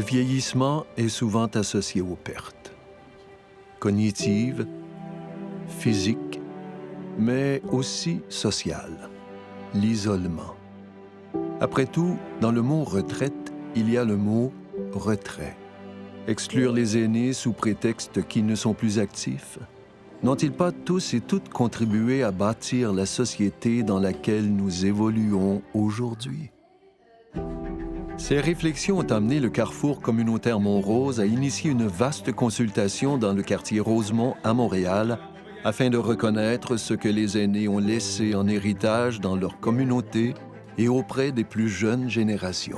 vieillissement est souvent associé aux pertes. Cognitives, physiques, mais aussi sociales. L'isolement. Après tout, dans le mot « retraite », il y a le mot « retrait ». Exclure les aînés sous prétexte qu'ils ne sont plus actifs? N'ont-ils pas tous et toutes contribué à bâtir la société dans laquelle nous évoluons aujourd'hui? Ces réflexions ont amené le Carrefour communautaire Montrose à initier une vaste consultation dans le quartier Rosemont à Montréal afin de reconnaître ce que les aînés ont laissé en héritage dans leur communauté et auprès des plus jeunes générations.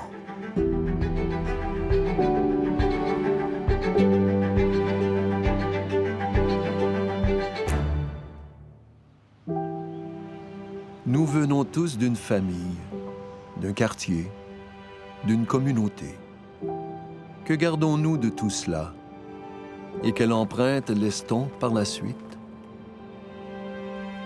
Nous venons tous d'une famille, d'un quartier, d'une communauté. Que gardons-nous de tout cela? Et quelle empreinte laisse-t-on par la suite?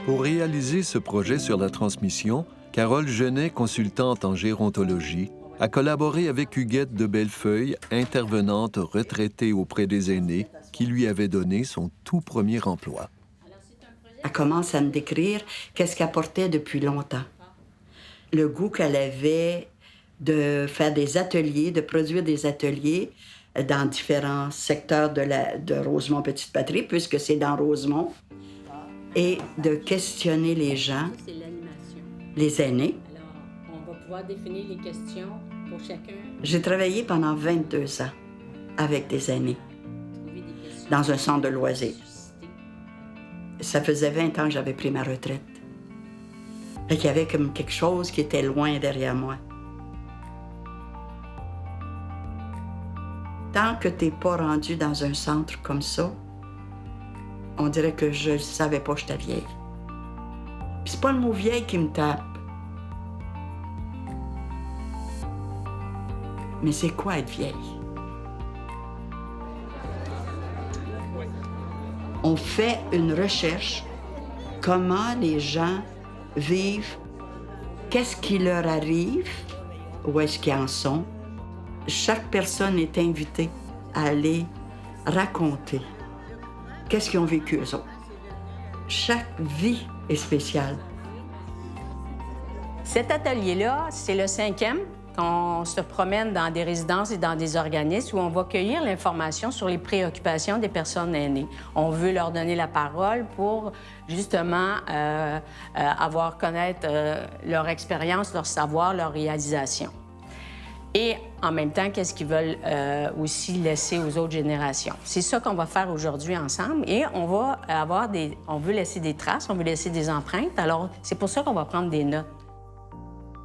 Pour réaliser ce projet sur la transmission, Carole Genet, consultante en gérontologie, a collaboré avec Huguette de Bellefeuille, intervenante retraitée auprès des aînés, qui lui avait donné son tout premier emploi. Elle commence à me décrire qu'est-ce qu'elle portait depuis longtemps. Le goût qu'elle avait de faire des ateliers, de produire des ateliers dans différents secteurs de Rosemont-Petite-Patrie, puisque c'est dans Rosemont, et de questionner les gens, les aînés. Alors, on va pouvoir définir les questions pour chacun. J'ai travaillé pendant 22 ans avec des aînés dans un centre de loisirs. Ça faisait 20 ans que j'avais pris ma retraite. Fait qu'il y avait comme quelque chose qui était loin derrière moi. Tant que t'es pas rendu dans un centre comme ça, on dirait que je ne savais pas que j'étais vieille. Puis c'est pas le mot vieille qui me tape. Mais c'est quoi être vieille? On fait une recherche, comment les gens vivent, qu'est-ce qui leur arrive, où est-ce qu'ils en sont. Chaque personne est invitée à aller raconter qu'est-ce qu'ils ont vécu eux autres. Chaque vie est spéciale. Cet atelier-là, c'est le 5e. On se promène dans des résidences et dans des organismes où on va cueillir l'information sur les préoccupations des personnes aînées. On veut leur donner la parole pour justement connaître leur expérience, leur savoir, leur réalisation. Et en même temps, qu'est-ce qu'ils veulent aussi laisser aux autres générations. C'est ça qu'on va faire aujourd'hui ensemble et on veut laisser des traces, on veut laisser des empreintes. Alors, c'est pour ça qu'on va prendre des notes.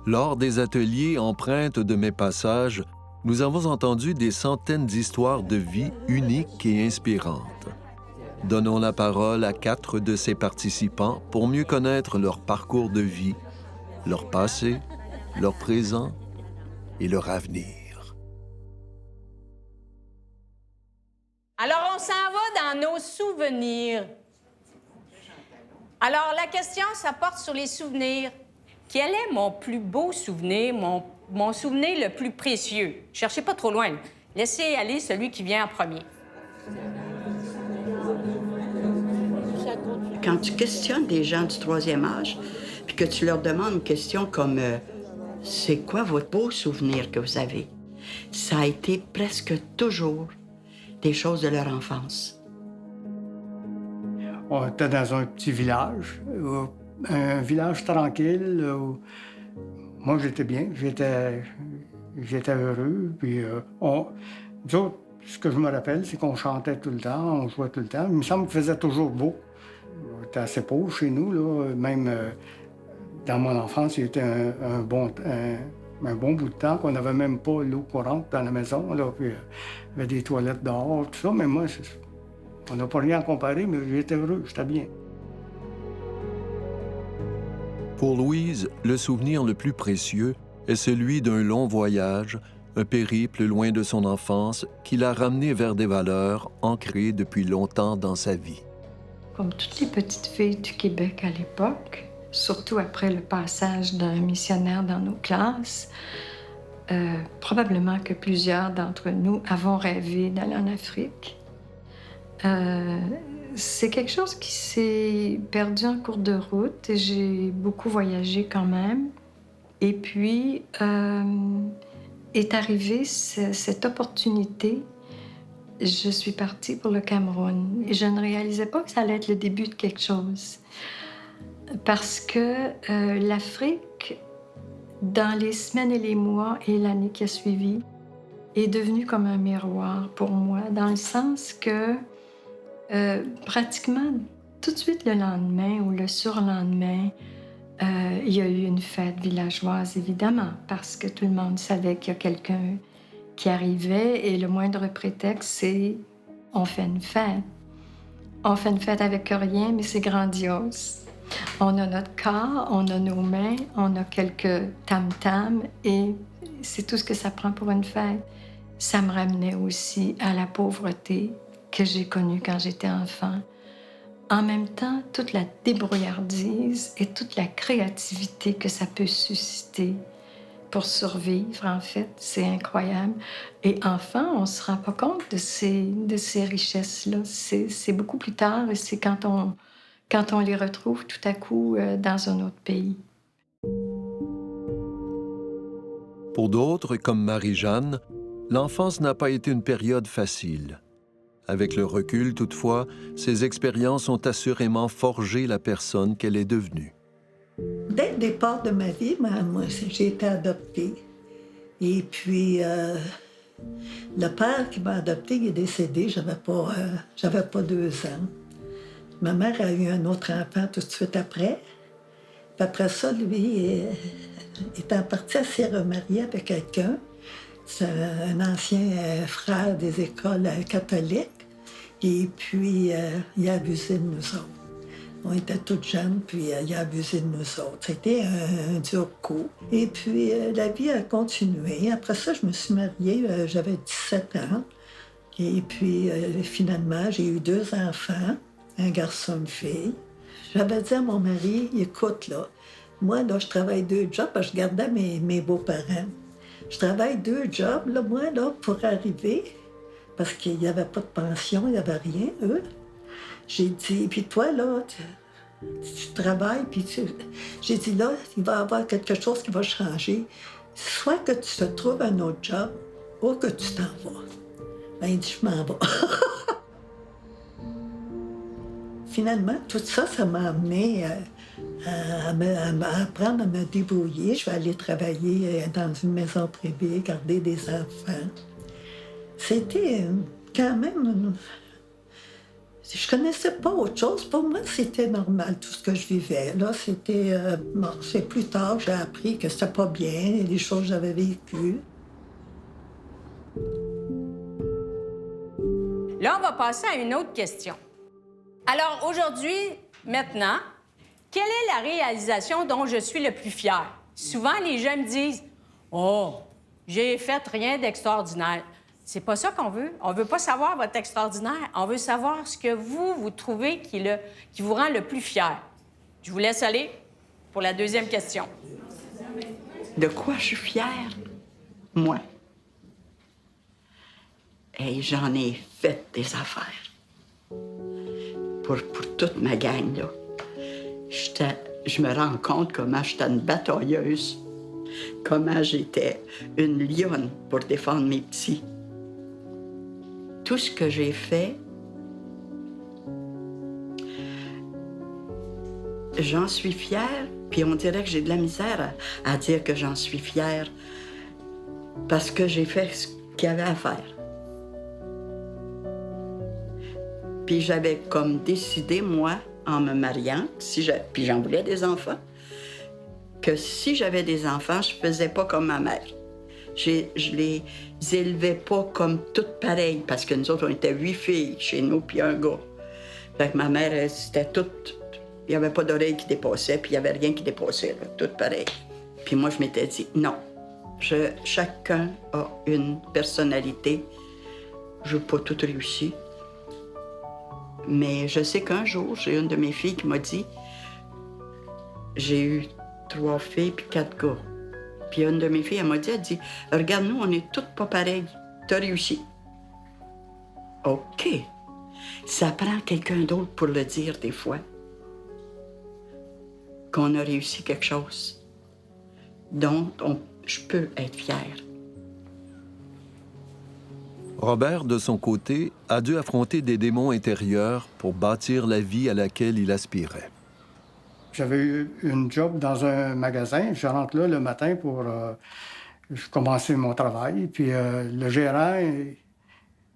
Lors des ateliers empreintes de mes passages, nous avons entendu des centaines d'histoires de vie uniques et inspirantes. Donnons la parole à 4 de ces participants pour mieux connaître leur parcours de vie, leur passé, leur présent et leur avenir. Alors, on s'en va dans nos souvenirs. Alors, la question, ça porte sur les souvenirs. Quel est mon plus beau souvenir, mon souvenir le plus précieux? Cherchez pas trop loin. Laissez aller celui qui vient en premier. Quand tu questionnes des gens du 3e âge, puis que tu leur demandes une question comme c'est quoi votre beau souvenir que vous avez? Ça a été presque toujours des choses de leur enfance. On était dans un petit village. Un village tranquille où moi j'étais bien, j'étais heureux. Puis nous autres, ce que je me rappelle, c'est qu'on chantait tout le temps, on jouait tout le temps. Il me semble qu'il faisait toujours beau. C'était assez pauvre chez nous, là. Même dans mon enfance, il était un bon bout de temps qu'on n'avait même pas l'eau courante dans la maison. Là, puis il y avait des toilettes dehors, tout ça. Mais moi, on n'a pas rien à comparer, mais j'étais heureux, j'étais bien. Pour Louise, le souvenir le plus précieux est celui d'un long voyage, un périple loin de son enfance qui l'a ramené vers des valeurs ancrées depuis longtemps dans sa vie. Comme toutes les petites filles du Québec à l'époque, surtout après le passage d'un missionnaire dans nos classes, probablement que plusieurs d'entre nous avons rêvé d'aller en Afrique. C'est quelque chose qui s'est perdu en cours de route. J'ai beaucoup voyagé quand même. Et puis, est arrivée cette opportunité. Je suis partie pour le Cameroun. Et je ne réalisais pas que ça allait être le début de quelque chose. Parce que l'Afrique, dans les semaines et les mois et l'année qui a suivi, est devenue comme un miroir pour moi, dans le sens que pratiquement tout de suite le lendemain ou le surlendemain, il y a eu une fête villageoise, évidemment, parce que tout le monde savait qu'il y a quelqu'un qui arrivait et le moindre prétexte, c'est « on fait une fête ». On fait une fête avec rien, mais c'est grandiose. On a notre corps, on a nos mains, on a quelques tam-tams et c'est tout ce que ça prend pour une fête. Ça me ramenait aussi à la pauvreté que j'ai connue quand j'étais enfant. En même temps, toute la débrouillardise et toute la créativité que ça peut susciter pour survivre, en fait, c'est incroyable. Et enfant, on ne se rend pas compte de ces richesses-là. C'est beaucoup plus tard et c'est quand on les retrouve tout à coup dans un autre pays. Pour d'autres, comme Marie-Jeanne, l'enfance n'a pas été une période facile. Avec le recul, toutefois, ces expériences ont assurément forgé la personne qu'elle est devenue. Dès le départ de ma vie, moi j'ai été adoptée. Et puis, le père qui m'a adoptée, il est décédé, j'avais pas 2 ans. Ma mère a eu un autre enfant tout de suite après. Puis après ça, lui, étant parti, elle s'est remariée avec quelqu'un. C'est un ancien frère des écoles catholiques. Et puis, il a abusé de nous autres. On était toutes jeunes, puis il a abusé de nous autres. C'était un dur coup. Et puis, la vie a continué. Après ça, je me suis mariée, j'avais 17 ans. Et puis, finalement, j'ai eu 2 enfants, un garçon, une fille. J'avais dit à mon mari, écoute, là, moi, là, je travaille 2 jobs, parce que je gardais mes beaux-parents. Je travaille 2 jobs, là, moi, là, pour arriver, parce qu'il n'y avait pas de pension, il n'y avait rien, eux. J'ai dit, puis toi, là, tu travailles, puis j'ai dit, là, il va y avoir quelque chose qui va changer. Soit que tu te trouves un autre job, ou que tu t'en vas. Ben, il dit, je m'en vais. Finalement, tout ça, ça m'a amené à apprendre à me débrouiller. Je vais aller travailler dans une maison privée, garder des enfants. C'était quand même... Je connaissais pas autre chose. Pour moi, c'était normal, tout ce que je vivais. Là, c'était... bon, c'est plus tard que j'ai appris que c'était pas bien, les choses que j'avais vécues. Là, on va passer à une autre question. Alors, aujourd'hui, maintenant, quelle est la réalisation dont je suis le plus fière? Souvent, les gens me disent « Oh, j'ai fait rien d'extraordinaire. » C'est pas ça qu'on veut. On veut pas savoir votre extraordinaire. On veut savoir ce que vous trouvez qui vous rend le plus fier. Je vous laisse aller pour la deuxième question. De quoi je suis fière? Moi. Et j'en ai fait des affaires. Pour toute ma gang, là. Je me rends compte comment j'étais une batailleuse. Comment j'étais une lionne pour défendre mes petits. Tout ce que j'ai fait, j'en suis fière, puis on dirait que j'ai de la misère à dire que j'en suis fière parce que j'ai fait ce qu'il y avait à faire. Puis j'avais comme décidé, moi, en me mariant, puis j'en voulais des enfants, que si j'avais des enfants, je faisais pas comme ma mère. Je les élevais pas comme toutes pareilles, parce que nous autres, on était 8 filles chez nous, puis un gars. Fait que ma mère, c'était toute... Il n'y avait pas d'oreille qui dépassait, puis il n'y avait rien qui dépassait, là, tout pareil. Puis moi, je m'étais dit, non, chacun a une personnalité. Je n'ai pas tout réussi. Mais je sais qu'un jour, j'ai une de mes filles qui m'a dit, j'ai eu 3 filles puis 4 gars. Puis une de mes filles, elle m'a dit, regarde-nous, on est toutes pas pareilles. T'as réussi. OK. Ça prend quelqu'un d'autre pour le dire des fois. Qu'on a réussi quelque chose dont je peux être fière. Robert, de son côté, a dû affronter des démons intérieurs pour bâtir la vie à laquelle il aspirait. J'avais eu une job dans un magasin. Je rentre là le matin pour commencer mon travail. Puis le gérant,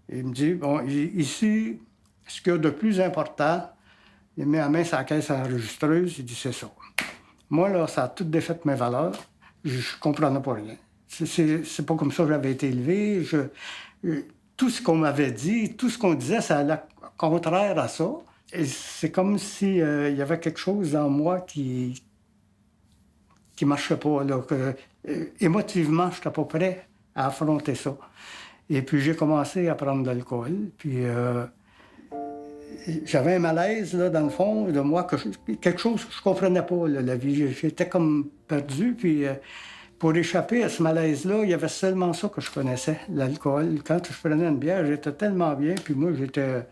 il me dit, bon, ici, ce qu'il y a de plus important, il met la main sur la caisse enregistreuse, il dit, c'est ça. Moi, là, ça a tout défait mes valeurs. Je comprenais pas rien. C'est pas comme ça que j'avais été élevé. Tout ce qu'on m'avait dit, tout ce qu'on disait, ça allait contraire à ça. Et c'est comme si il y avait quelque chose en moi qui marchait pas, là, émotivement, je n'étais pas prêt à affronter ça. Et puis j'ai commencé à prendre de l'alcool, puis j'avais un malaise, là, dans le fond, de moi, quelque chose que je comprenais pas, là, la vie. J'étais comme perdu, puis pour échapper à ce malaise-là, il y avait seulement ça que je connaissais, l'alcool. Quand je prenais une bière, j'étais tellement bien, puis moi, j'étais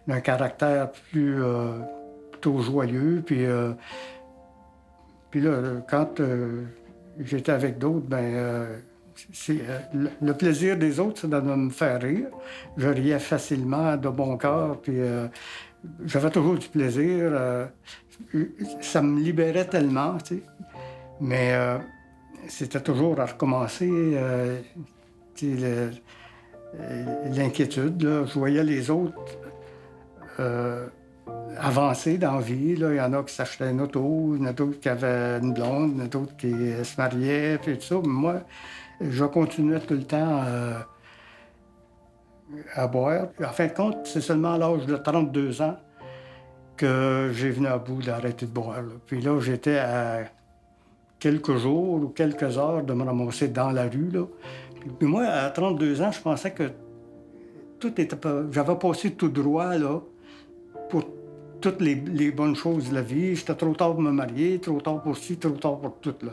d'un caractère plutôt joyeux, puis là, quand j'étais avec d'autres, le plaisir des autres, c'est de me faire rire. Je riais facilement, de bon cœur, puis j'avais toujours du plaisir. Ça me libérait tellement, tu sais. Mais c'était toujours à recommencer. L'inquiétude, là. Je voyais les autres avancer dans la vie. Là. Il y en a qui s'achetaient une auto, il y en a d'autres qui avaient une blonde, il y en a d'autres qui se mariaient, puis tout ça. Mais moi, je continuais tout le temps à boire. En fin de compte, c'est seulement à l'âge de 32 ans que j'ai venu à bout d'arrêter de boire. Là. Puis là, j'étais à quelques jours ou quelques heures de me ramasser dans la rue. Là. Puis moi, à 32 ans, je pensais que tout était pas... J'avais passé tout droit là, pour toutes les bonnes choses de la vie. J'étais trop tard pour me marier, trop tard pour ci, trop tard pour tout. Là.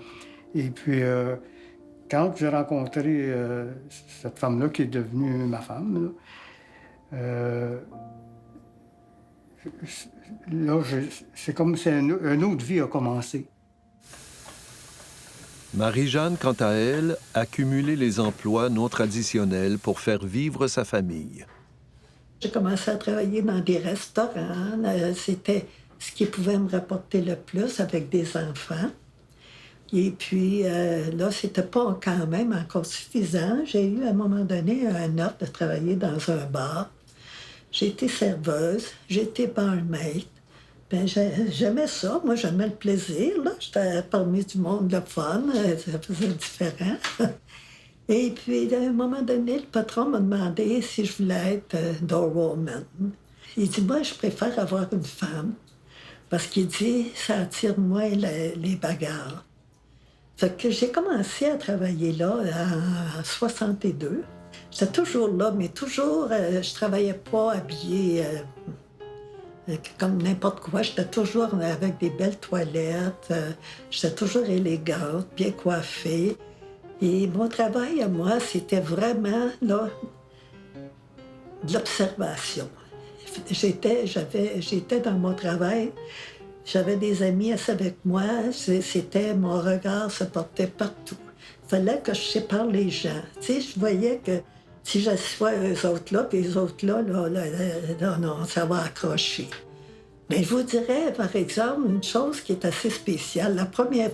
Et puis, quand j'ai rencontré cette femme-là qui est devenue ma femme, là, c'est comme si une autre vie a commencé. Marie-Jeanne, quant à elle, a cumulé les emplois non traditionnels pour faire vivre sa famille. J'ai commencé à travailler dans des restaurants. C'était ce qui pouvait me rapporter le plus avec des enfants. Et puis, là, c'était pas quand même encore suffisant. J'ai eu, à un moment donné, un offre de travailler dans un bar. J'ai été serveuse, j'ai été barmaid. Bien, j'aimais ça. Moi, j'aimais le plaisir, là. J'étais parmi du monde le fun. Ça faisait différent. Et puis, à un moment donné, le patron m'a demandé si je voulais être doorwoman. Il dit, moi, je préfère avoir une femme. Parce qu'il dit, ça attire moins les bagarres. Fait que j'ai commencé à travailler là en 62. J'étais toujours là, mais toujours, je travaillais pas habillée comme n'importe quoi. J'étais toujours avec des belles toilettes. J'étais toujours élégante, bien coiffée. Et mon travail à moi, c'était vraiment là, de l'observation. J'étais dans mon travail. J'avais des amis assis avec moi. C'était, mon regard se portait partout. Il fallait que je sépare les gens. Tu sais, je voyais que si j'assois eux autres là, puis les autres là, non, ça va accrocher. Mais je vous dirais, par exemple, une chose qui est assez spéciale. La première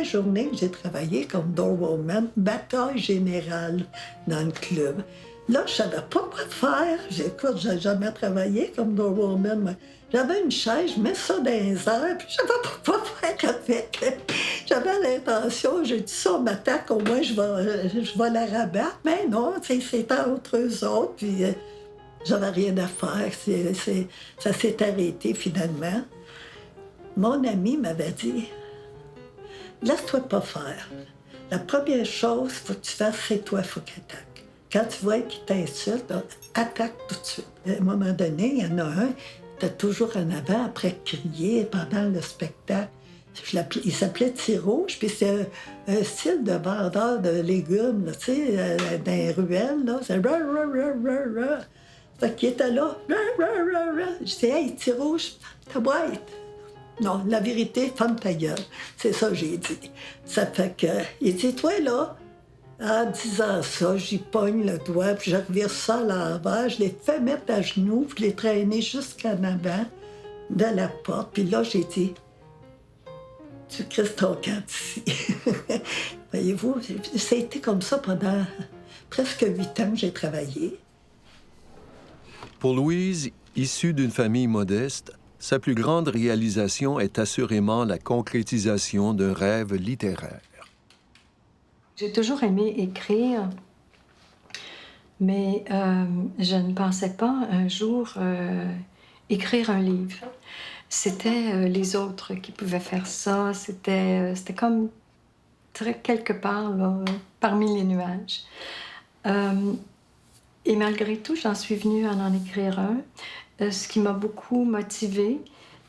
journée que j'ai travaillé comme doorwoman, bataille générale dans le club. Là, je savais pas quoi faire. J'écoute, j'ai jamais travaillé comme doorwoman, mais j'avais une chaise, je mets ça dans les airs, puis je savais pas quoi faire avec. J'avais l'intention, j'ai dit ça, on m'attaque, au moins je vais la rabattre. Mais non, c'était entre eux autres, puis j'avais rien à faire. Ça s'est arrêté finalement. Mon ami m'avait dit, laisse-toi pas faire. La première chose qu'il faut que tu fasses, c'est toi, il faut qu'il attaque. Quand tu vois qu'il t'insulte, attaque tout de suite. À un moment donné, il y en a un qui était toujours en avant, après crier pendant le spectacle. Il s'appelait Tirouche, puis c'était un style de vendeur de légumes, là, tu sais, dans les ruelles, là. C'est ra, ra, ra, ra, ra. Fait qu'il était là, ra, ra, ra, ra. Je disais, hey, Tirouche, ta boîte. Non, la vérité, ferme ta gueule. C'est ça que j'ai dit. Ça fait que, il dit, toi, là, en disant ça, j'y pogne le doigt, puis je revire ça à l'envers, je l'ai fait mettre à genoux, puis je l'ai traîné jusqu'en avant de la porte. Puis là, j'ai dit, tu crisses ton camp ici. Voyez-vous, ça a été comme ça pendant presque 8 ans que j'ai travaillé. Pour Louise, issue d'une famille modeste, sa plus grande réalisation est assurément la concrétisation d'un rêve littéraire. J'ai toujours aimé écrire, mais je ne pensais pas un jour écrire un livre. C'était les autres qui pouvaient faire ça. C'était comme quelque part là, parmi les nuages. Et malgré tout, j'en suis venue à en écrire un. Ce qui m'a beaucoup motivée,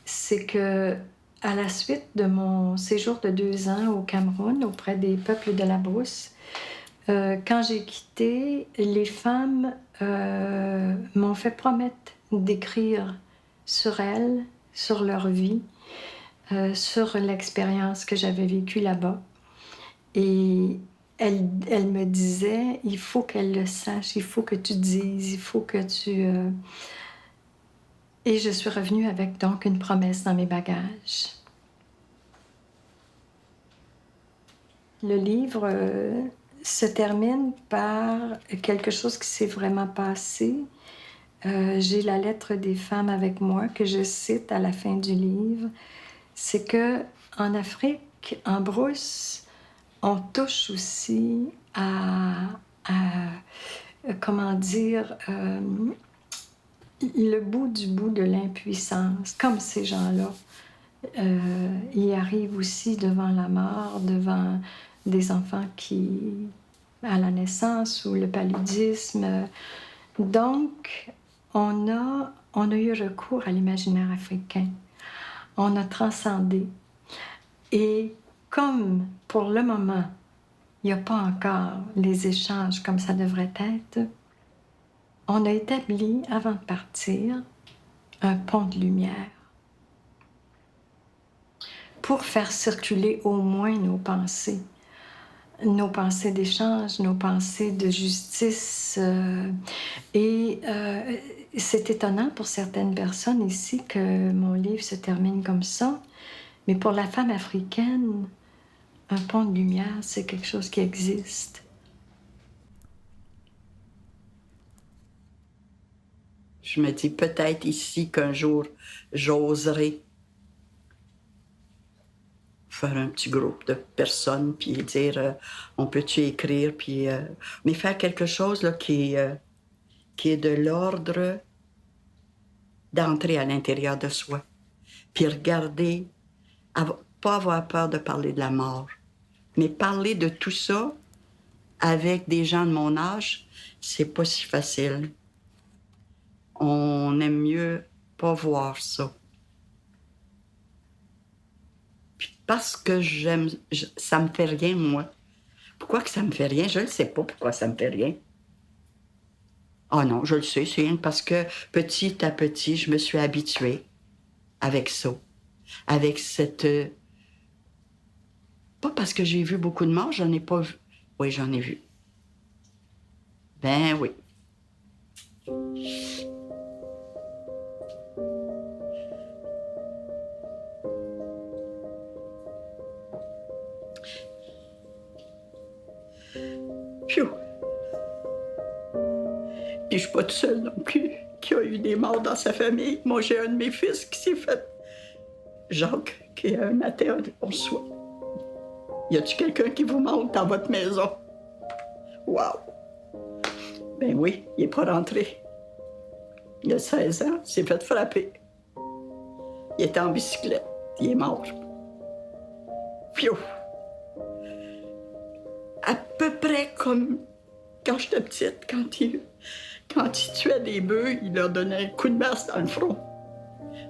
c'est que à la suite de mon séjour de 2 ans au Cameroun, auprès des peuples de la brousse, quand j'ai quitté, les femmes m'ont fait promettre d'écrire sur elles, sur leur vie, sur l'expérience que j'avais vécue là-bas. Et elles me disaient, il faut qu'elles le sachent, il faut que tu dises, il faut que tu... Et je suis revenue avec donc une promesse dans mes bagages. Le livre se termine par quelque chose qui s'est vraiment passé. J'ai la lettre des femmes avec moi que je cite à la fin du livre. C'est que en Afrique, en brousse, on touche aussi comment dire, le bout du bout de l'impuissance, comme ces gens-là. Ils arrivent aussi devant la mort, devant des enfants qui, à la naissance, ou le paludisme. Donc, on a eu recours à l'imaginaire africain. On a transcendé. Et comme, pour le moment, il n'y a pas encore les échanges comme ça devrait être, on a établi, avant de partir, un pont de lumière pour faire circuler au moins nos pensées d'échange, nos pensées de justice. C'est étonnant pour certaines personnes ici que mon livre se termine comme ça, mais pour la femme africaine, un pont de lumière, c'est quelque chose qui existe. Je me dis peut-être ici qu'un jour, j'oserai faire un petit groupe de personnes, puis dire on peut-tu écrire, puis mais faire quelque chose là, qui est de l'ordre d'entrer à l'intérieur de soi, puis regarder, pas avoir peur de parler de la mort, mais parler de tout ça avec des gens de mon âge, c'est pas si facile. On aime mieux pas voir ça. Puis parce que ça me fait rien, moi. Pourquoi que ça me fait rien? Je ne sais pas pourquoi ça me fait rien. Ah non, je le sais, c'est rien parce que petit à petit, je me suis habituée avec ça. Avec cette... Pas parce que j'ai vu beaucoup de morts, j'en ai pas vu. Oui, j'en ai vu. Ben oui. Pfiou. Puis je suis pas toute seule non plus, qui a eu des morts dans sa famille. Moi, j'ai un de mes fils qui s'est fait... Jacques, qui est un athée, on soit. Y a-tu quelqu'un qui vous manque dans votre maison? Wow! Ben oui, il est pas rentré. Il a 16 ans, il s'est fait frapper. Il était en bicyclette, il est mort. Pfiou! À peu près comme quand j'étais petite, quand il tuait des bœufs, il leur donnait un coup de masse dans le front.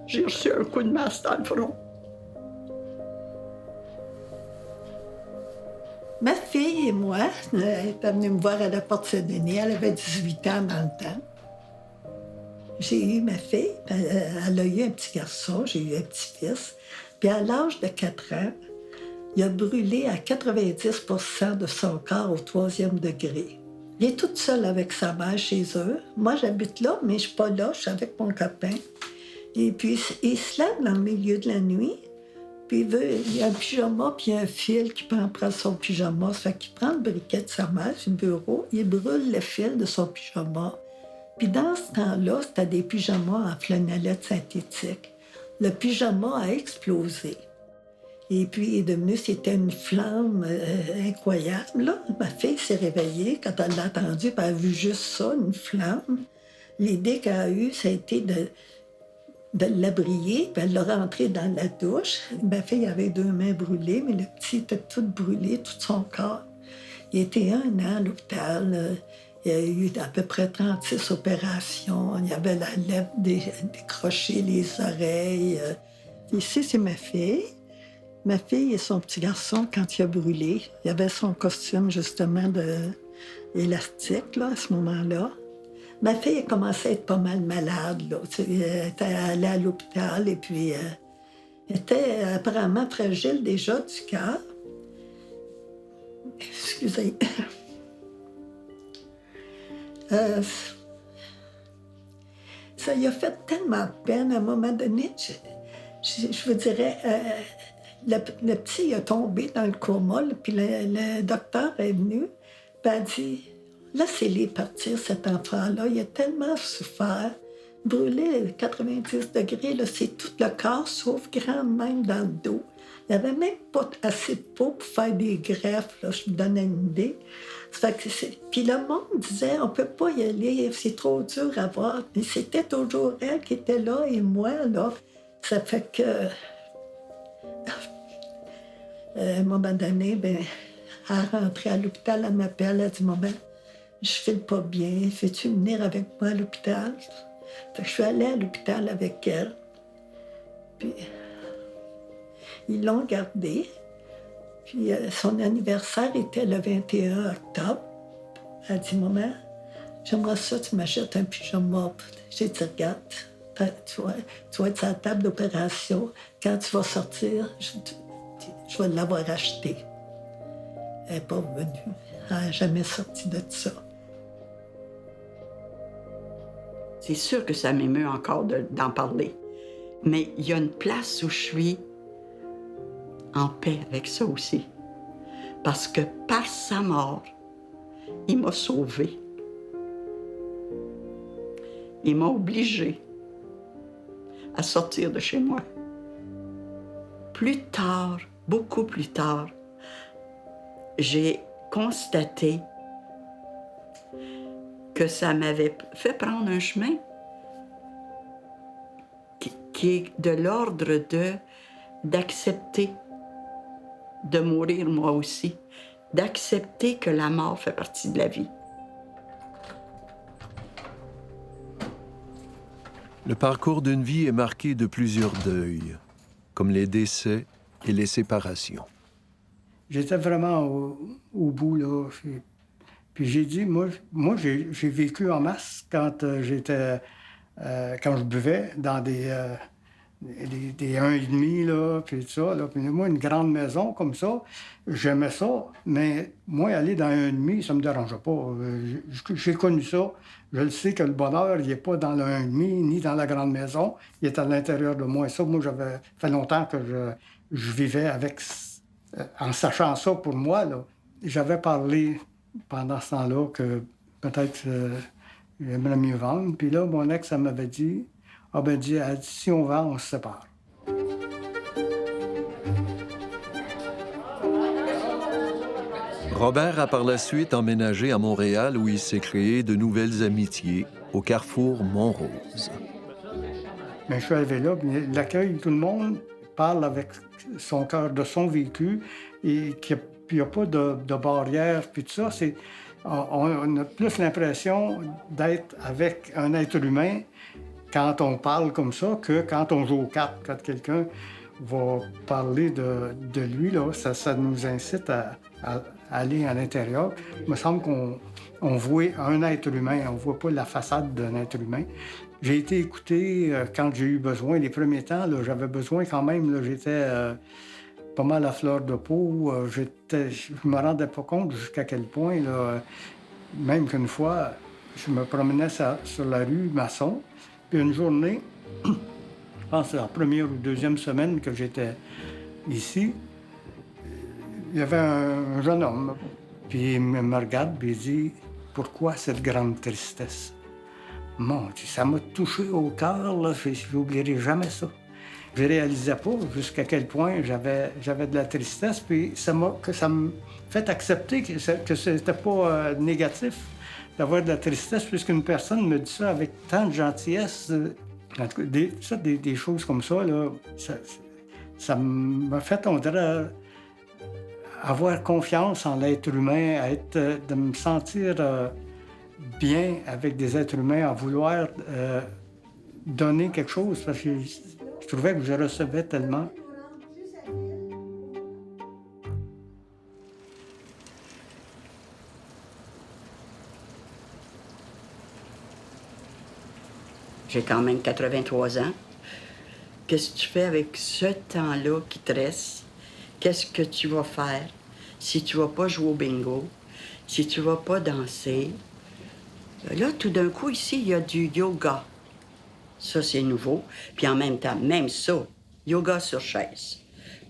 J'ai reçu un coup de masse dans le front. Ma fille et moi, elle est venue me voir à la Porte Saint-Denis. Elle avait 18 ans dans le temps. J'ai eu ma fille, elle a eu un petit garçon, j'ai eu un petit-fils. Puis à l'âge de 4 ans, il a brûlé à 90 % de son corps au 3e degré. Il est toute seule avec sa mère chez eux. Moi, j'habite là, mais je suis pas là, je suis avec mon copain. Et puis, il se lève dans le milieu de la nuit, puis il y a un pyjama, puis il y a un fil qui prend son pyjama. Ça fait qu'il prend le briquet de sa mère sur le bureau, il brûle le fil de son pyjama. Puis dans ce temps-là, c'était des pyjamas en flanellette synthétique. Le pyjama a explosé. Et puis, c'était une flamme incroyable. Là, ma fille s'est réveillée quand elle l'a entendu, puis elle a vu juste ça, une flamme. L'idée qu'elle a eue, ça a été de l'abrier, puis elle l'a rentré dans la douche. Ma fille avait 2 mains brûlées, mais le petit était tout brûlé, tout son corps. Il était 1 an à l'hôpital. Il y a eu à peu près 36 opérations. Il y avait la lèvre décrochée, les oreilles. Ici, c'est ma fille. Ma fille et son petit garçon, quand il a brûlé, il avait son costume, justement, élastique, là, à ce moment-là. Ma fille a commencé à être pas mal malade, là. Elle était allée à l'hôpital et puis elle était apparemment fragile déjà du cœur. Excusez. Ça lui a fait tellement de peine à un moment donné. Je vous dirais, le petit a tombé dans le coma, là, puis le docteur est venu, puis a dit, laissez-les partir, cet enfant-là, il a tellement souffert. Brûlé 90 degrés, là, c'est tout le corps, sauf grand même dans le dos. Il n'y avait même pas assez de peau pour faire des greffes, là, je vous donne une idée. Puis le monde disait, on ne peut pas y aller, c'est trop dur à voir. Mais c'était toujours elle qui était là et moi, là. Ça fait que, à un moment donné, ben, elle rentrait à l'hôpital, elle m'appelle, elle dit, maman, je file pas bien, veux-tu venir avec moi à l'hôpital? Fait que je suis allée à l'hôpital avec elle. Puis, ils l'ont gardée. Puis son anniversaire était le 21 octobre. Elle dit, maman, j'aimerais ça, tu m'achètes un pyjama. J'ai dit, regarde, tu vas être à la table d'opération. Quand tu vas sortir, je vais l'avoir acheté. Elle n'est pas revenue. Elle n'a jamais sorti de ça. C'est sûr que ça m'émeut encore d'en parler. Mais il y a une place où je suis en paix avec ça aussi. Parce que par sa mort, il m'a sauvée. Il m'a obligée à sortir de chez moi. Plus tard, beaucoup plus tard, j'ai constaté que ça m'avait fait prendre un chemin qui est de l'ordre d'accepter de mourir moi aussi, d'accepter que la mort fait partie de la vie. Le parcours d'une vie est marqué de plusieurs deuils, comme les décès et les séparations. J'étais vraiment au bout, là. Puis j'ai dit, moi j'ai vécu en masse quand quand je buvais dans des 1,5, là, puis tout ça. Là. Puis moi, une grande maison comme ça, j'aimais ça, mais moi, aller dans un 1,5, ça me dérangeait pas. J'ai connu ça. Je le sais que le bonheur, il n'est pas dans le 1,5 ni dans la grande maison. Il est à l'intérieur de moi. Et ça, moi, j'avais fait longtemps que je vivais avec... en sachant ça pour moi, là. J'avais parlé pendant ce temps-là que peut-être j'aimerais mieux vendre. Puis là, mon ex, elle m'avait dit, elle dit, si on vend, on se sépare. Robert a par la suite emménagé à Montréal où il s'est créé de nouvelles amitiés au carrefour Montrose. Mais je suis arrivé là, puis l'accueil, tout le monde parle avec son cœur de son vécu et qu'il n'y a pas de barrière, puis tout ça. On a plus l'impression d'être avec un être humain quand on parle comme ça que quand on joue aux cartes. Quand quelqu'un va parler de lui, là, ça nous incite aller à l'intérieur. Il me semble qu'on voit un être humain, on ne voit pas la façade d'un être humain. J'ai été écouté quand j'ai eu besoin. Les premiers temps, là, j'avais besoin quand même. Là, j'étais pas mal à fleur de peau. Je me rendais pas compte jusqu'à quel point, là, même qu'une fois, je me promenais sur la rue Masson. Puis une journée, je pense la première ou deuxième semaine que j'étais ici, il y avait un jeune homme. Puis il me regarde et il dit « Pourquoi cette grande tristesse? » Mon Dieu, ça m'a touché au cœur, là. Je n'oublierai jamais ça. Je ne réalisais pas jusqu'à quel point j'avais de la tristesse, puis ça m'a fait accepter que ce n'était pas négatif d'avoir de la tristesse, puisqu'une personne me dit ça avec tant de gentillesse. En tout cas, des choses comme ça, là, ça m'a fait, on dirait, avoir confiance en l'être humain, de me sentir bien avec des êtres humains, à vouloir donner quelque chose, parce que je trouvais que je recevais tellement. J'ai quand même 83 ans. Qu'est-ce que tu fais avec ce temps-là qui te reste? Qu'est-ce que tu vas faire si tu vas pas jouer au bingo, si tu vas pas danser? Là, tout d'un coup, ici, il y a du yoga. Ça, c'est nouveau. Puis en même temps, même ça, yoga sur chaise.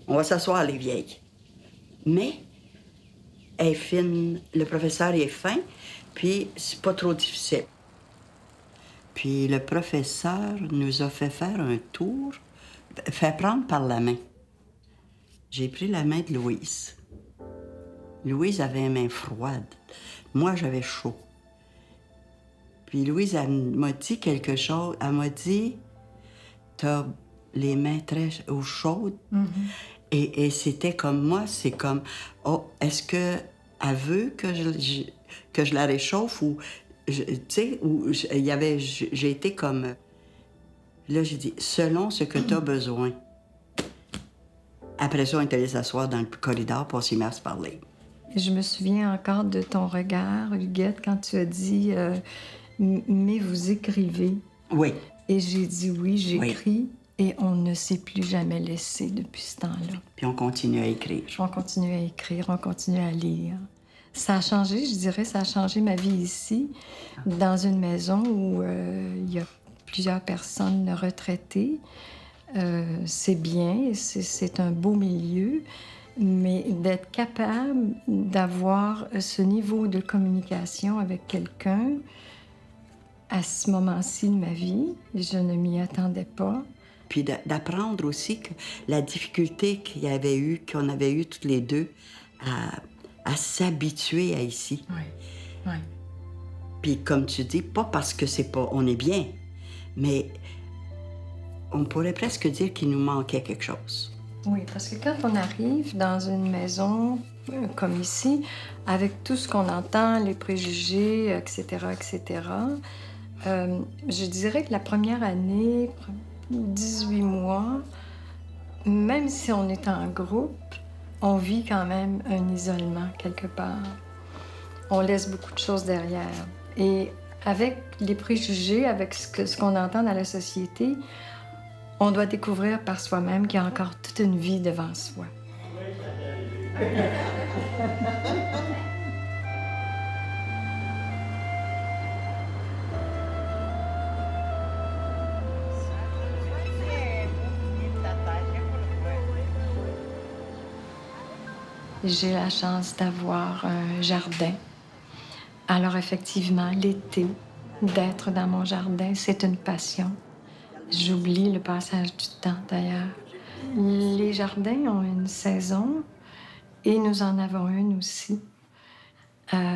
On va s'asseoir, les vieilles. Mais elle est fine, le professeur est fin, puis c'est pas trop difficile. Puis le professeur nous a fait faire un tour, fait prendre par la main. J'ai pris la main de Louise. Louise avait les mains froides. Moi, j'avais chaud. Puis Louise, elle m'a dit quelque chose. Elle m'a dit, t'as les mains très chaudes. Mm-hmm. Et c'était comme moi, c'est comme, oh, est-ce qu'elle veut que je la réchauffe ou, tu sais, j'ai été comme, là, j'ai dit, selon ce que t'as besoin. Après ça, on est allé s'asseoir dans le corridor pour s'y mettre à se parler. Je me souviens encore de ton regard, Huguette, quand tu as dit mais vous écrivez. Oui. Et j'ai dit oui, j'écris. Oui. Et on ne s'est plus jamais laissé depuis ce temps-là. Puis on continue à écrire. On continue à écrire, on continue à lire. Ça a changé, je dirais, ça a changé ma vie ici, dans une maison où il y a plusieurs personnes retraitées. C'est bien, c'est un beau milieu, mais d'être capable d'avoir ce niveau de communication avec quelqu'un, à ce moment-ci de ma vie, je ne m'y attendais pas. Puis d'apprendre aussi que la difficulté qu'on avait eue toutes les deux à s'habituer à ici. Oui, oui. Puis comme tu dis, pas parce que on est bien, mais on pourrait presque dire qu'il nous manquait quelque chose. Oui, parce que quand on arrive dans une maison comme ici, avec tout ce qu'on entend, les préjugés, etc., je dirais que la première année, 18 mois, même si on est en groupe, on vit quand même un isolement quelque part. On laisse beaucoup de choses derrière. Et avec les préjugés, avec ce qu'on entend dans la société, on doit découvrir par soi-même qu'il y a encore toute une vie devant soi. J'ai la chance d'avoir un jardin. Alors effectivement, l'été, d'être dans mon jardin, c'est une passion. J'oublie le passage du temps, d'ailleurs. Les jardins ont une saison et nous en avons une aussi.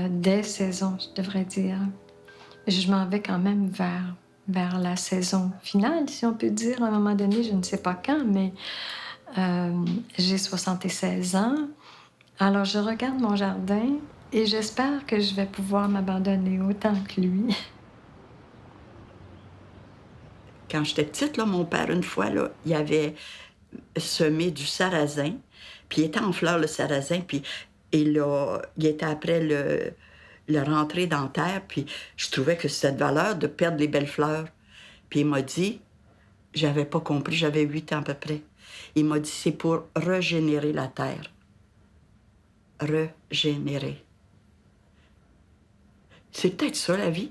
Des saisons, je devrais dire. Je m'en vais quand même vers la saison finale, si on peut dire. À un moment donné, je ne sais pas quand, mais j'ai 76 ans. Alors, je regarde mon jardin et j'espère que je vais pouvoir m'abandonner autant que lui. Quand j'étais petite, là, mon père, une fois, là, il avait semé du sarrasin, puis il était en fleurs, le sarrasin, puis Et là, il était après le rentrée dentaire, puis je trouvais que c'était de valeur de perdre les belles fleurs. Puis il m'a dit, j'avais pas compris, j'avais 8 ans à peu près. Il m'a dit, c'est pour régénérer la terre. Régénérer. C'est peut-être ça, la vie.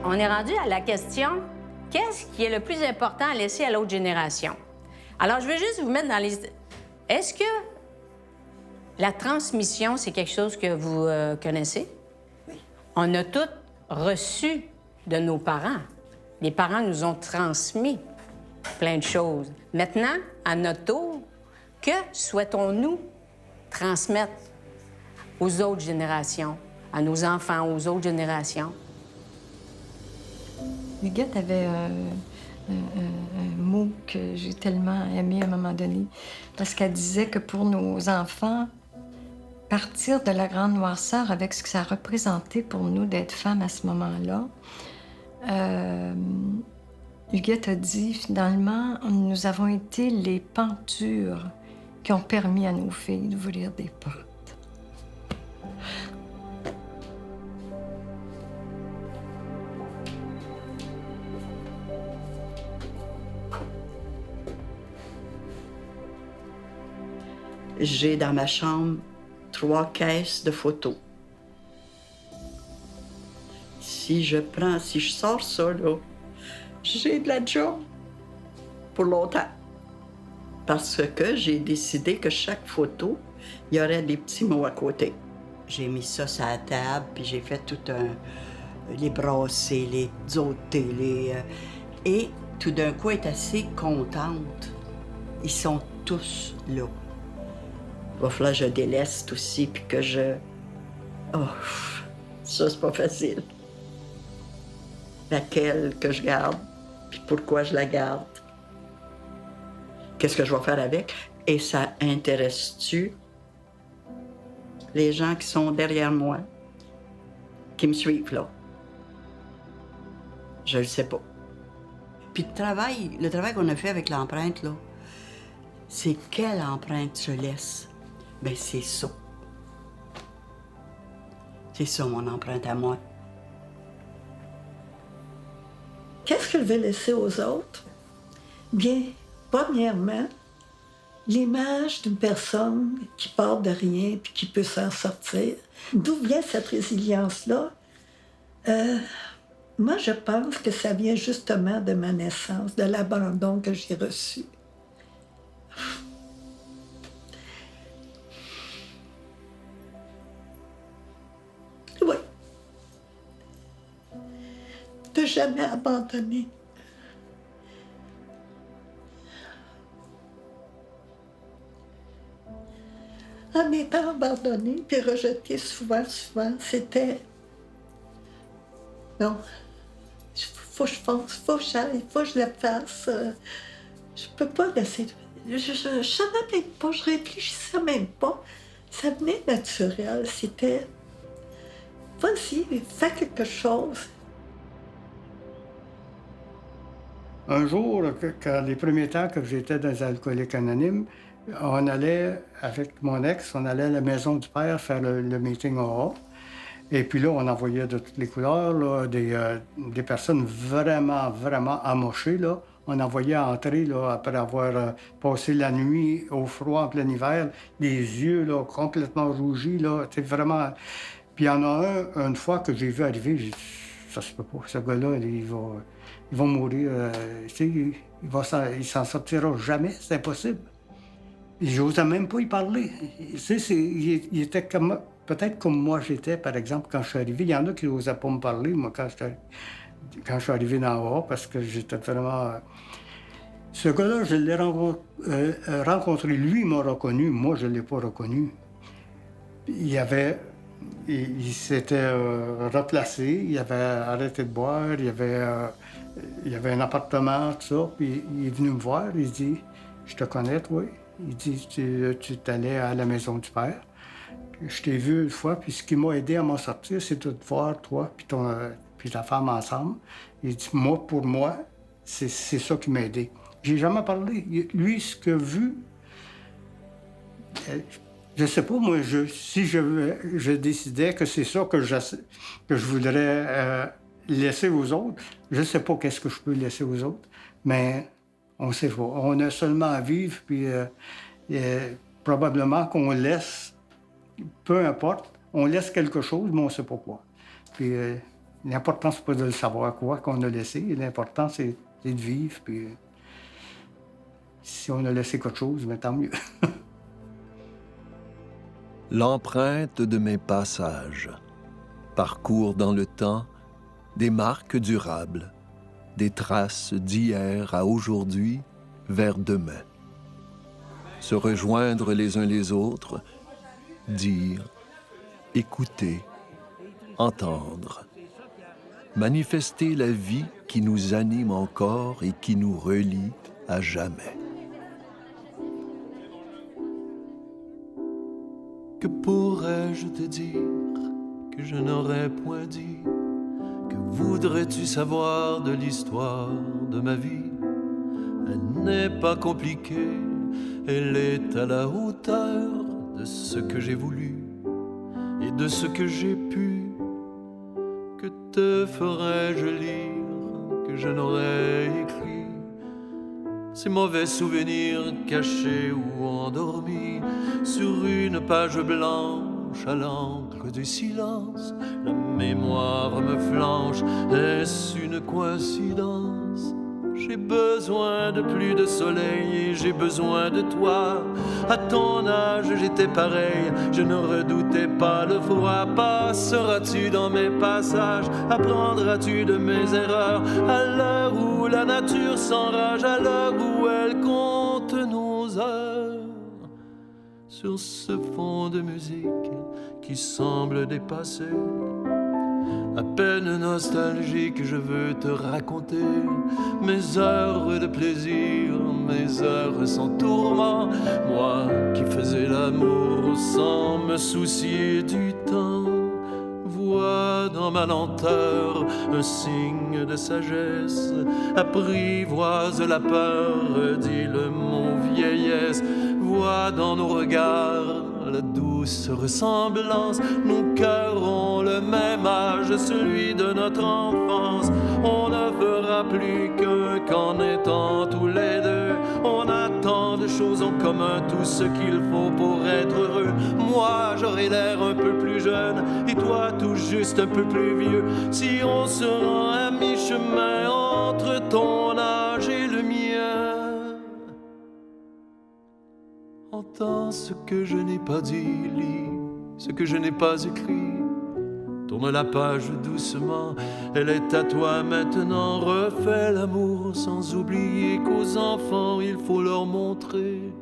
On est rendu à la question, qu'est-ce qui est le plus important à laisser à l'autre génération? Alors, je veux juste vous mettre dans les... Est-ce que la transmission, c'est quelque chose que vous connaissez? Oui. On a tous reçu de nos parents. Les parents nous ont transmis plein de choses. Maintenant, à notre tour, que souhaitons-nous transmettre aux autres générations, à nos enfants, aux autres générations? Huguette avait un mot que j'ai tellement aimé à un moment donné, parce qu'elle disait que pour nos enfants, partir de la grande noirceur avec ce que ça représentait pour nous d'être femmes à ce moment-là, Huguette a dit, finalement, nous avons été les pentures qui ont permis à nos filles d'ouvrir des portes. J'ai dans ma chambre 3 caisses de photos. Si je sors ça, là, j'ai de la job pour longtemps. Parce que j'ai décidé que chaque photo, il y aurait des petits mots à côté. J'ai mis ça sur la table, puis j'ai fait les brassées, les ôtés, et tout d'un coup, elle est assez contente. Ils sont tous là. Il va falloir que je déleste aussi, puis que je... Oh, ça, c'est pas facile. Laquelle que je garde, puis pourquoi je la garde. Qu'est-ce que je vais faire avec? Et ça intéresse-tu les gens qui sont derrière moi, qui me suivent, là? Je le sais pas. Puis le travail qu'on a fait avec l'empreinte, là, c'est quelle empreinte je laisse? Bien, c'est ça. C'est ça, mon empreinte à moi. Qu'est-ce que je vais laisser aux autres? Bien, premièrement, l'image d'une personne qui part de rien puis qui peut s'en sortir. D'où vient cette résilience-là? Moi, je pense que ça vient justement de ma naissance, de l'abandon que j'ai reçu. Oui. De jamais abandonner. En étant abandonnée puis rejetée souvent, c'était... Non, faut que je pense, faut que j'aille, faut que je le fasse. Je peux pas laisser... Je savais même pas, je réfléchissais même pas. Ça venait naturel, c'était... Vas-y, fais quelque chose. Un jour, les premiers temps que j'étais dans les Alcooliques Anonymes, on allait, avec mon ex, on allait à la maison du père faire le meeting au hall. Et puis là, on envoyait de toutes les couleurs, là, des personnes vraiment, vraiment amochées, là. On envoyait entrer, là, après avoir passé la nuit au froid en plein hiver, les yeux, là, complètement rougis, là, c'est vraiment... Puis il y en a une fois que j'ai vu arriver, j'ai dit, ça se peut pas, ce gars-là, il va mourir, il s'en sortira jamais, c'est impossible. J'osais même pas y parler. Il était comme, peut-être comme moi j'étais, par exemple, quand je suis arrivé. Il y en a qui n'osaient pas me parler, moi, quand je suis arrivé dans le haut, parce que j'étais vraiment... Ce gars-là, je l'ai rencontré. Lui, il m'a reconnu. Moi, je ne l'ai pas reconnu. Il s'était replacé, il avait arrêté de boire, il y avait un appartement, tout ça. Puis il est venu me voir, il dit, « Je te connais, toi. » Il dit, tu t'allais à la maison du père. Je t'ai vu une fois, puis ce qui m'a aidé à m'en sortir, c'est de te voir, toi, puis ta femme ensemble. Il dit, pour moi, c'est ça qui m'a aidé. J'ai jamais parlé. Lui, ce qu'il a vu, je sais pas, moi, si je décidais que c'est ça que je voudrais laisser aux autres, je sais pas qu'est-ce que je peux laisser aux autres, mais on sait pas. On a seulement à vivre, puis probablement qu'on laisse, peu importe, on laisse quelque chose, mais on sait pas quoi. Puis l'important, c'est pas de le savoir quoi qu'on a laissé, l'important, c'est de vivre, puis si on a laissé quelque chose, mais tant mieux. L'empreinte de mes passages parcourt dans le temps des marques durables, des traces d'hier à aujourd'hui vers demain. Se rejoindre les uns les autres, dire, écouter, entendre. Manifester la vie qui nous anime encore et qui nous relie à jamais. Que pourrais-je te dire que je n'aurais point dit? Que voudrais-tu savoir de l'histoire de ma vie? Elle n'est pas compliquée, elle est à la hauteur de ce que j'ai voulu et de ce que j'ai pu. Que te ferais-je lire que je n'aurais écrit? Ces mauvais souvenirs cachés ou endormis sur une page blanche à l'encre du silence. La mémoire me flanche, est-ce une coïncidence? J'ai besoin de plus de soleil et j'ai besoin de toi. À ton âge, j'étais pareil, je ne redoutais pas le froid. Passeras-tu dans mes passages? Apprendras-tu de mes erreurs? À l'heure où la nature s'enrage, à l'heure où elle compte nos heures. Sur ce fond de musique qui semble dépasser, à peine nostalgique, je veux te raconter mes heures de plaisir, mes heures sans tourment. Moi qui faisais l'amour sans me soucier du temps, vois dans ma lenteur un signe de sagesse. Apprivoise la peur, dis-le mon vieillesse. Vois dans nos regards la douce ressemblance. Nos cœurs ont le même âge, celui de notre enfance. On ne fera plus qu'un qu'en étant tous les deux. On a tant de choses en commun, tout ce qu'il faut pour être heureux. Moi, j'aurai l'air un peu plus jeune et toi tout juste un peu plus vieux. Si on se rend à mi-chemin entre ton âge et le mien, entends ce que je n'ai pas dit, lis ce que je n'ai pas écrit. Tourne la page doucement, elle est à toi maintenant. Refais l'amour sans oublier qu'aux enfants il faut leur montrer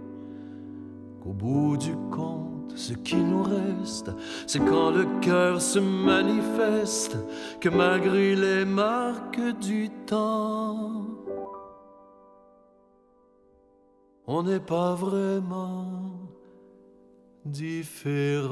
qu'au bout du compte, ce qui nous reste, c'est quand le cœur se manifeste, que malgré les marques du temps, on n'est pas vraiment différent.